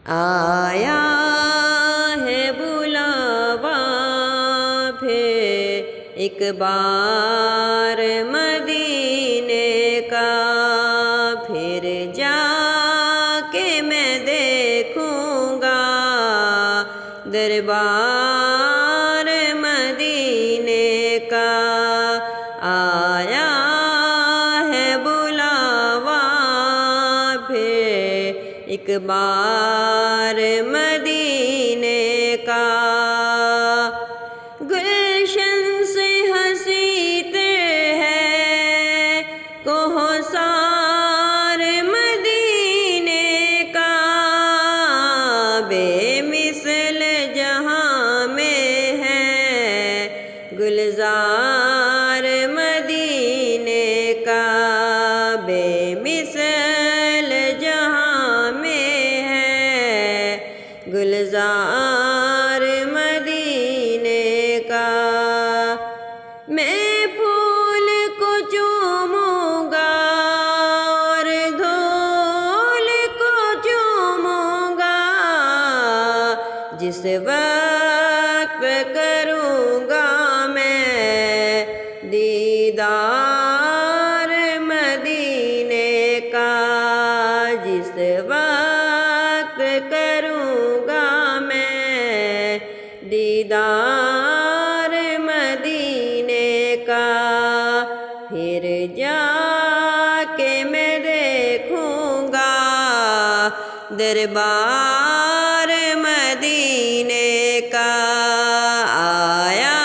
آیا ہے بلاوا پھر ایک بار مدینے کا، پھر جا کے میں دیکھوں گا دربار مدینے کا۔ آیا ہے بلاوا پھر ایک بار مدینے کا، گلشن سے ہنسی ہے کوثر مدینے کا، بے مثل جہاں میں ہے گلزار مدینے کا، بے مثل جہاں میں ہے گلزار مدینے کا۔ میں پھول کو چوموں گا اور دھول کو چوموں گا، جس وقت کروں گا میں دیدار مدینے کا، جس وقت کروں گا میں دیدار مدینے کا، پھر جا کے میں دیکھوں گا دربار مدینے کا۔ آیا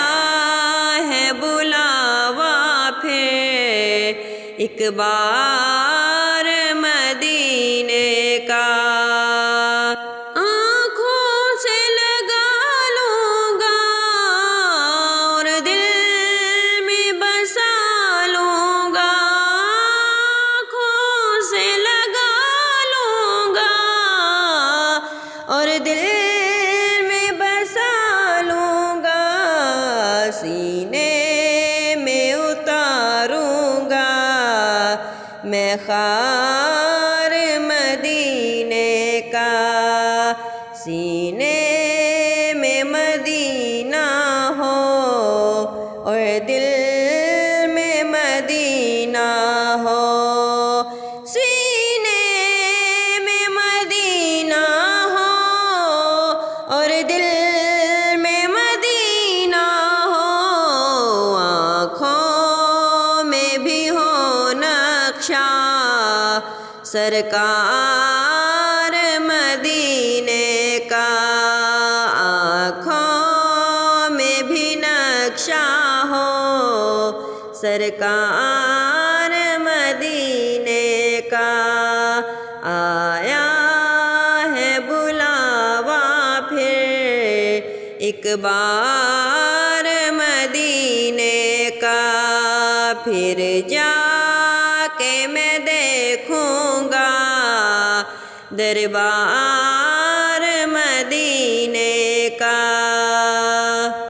ہے بلاوا پھر ایک بار مدینے کا، آنکھوں سے لگا لوں گا اور دل میں بسا لوں گا، آنکھوں سے لگا لوں گا اور دل میں بسا لوں گا، سینے میں اتاروں گا میں خار مدینے کا، سینے میں مدینہ ہو اور دل میں مدینہ ہو، سینے میں مدینہ ہو اور دل میں مدینہ ہو، آنکھوں میں بھی ہو نقشہ سرکار مدینے کا، آنکھوں میں بھی نقشہ ہو سرکار مدینے کا۔ آیا ہے بلاوا پھر ایک بار مدینے کا، پھر جا کے میں دیکھوں گا دربار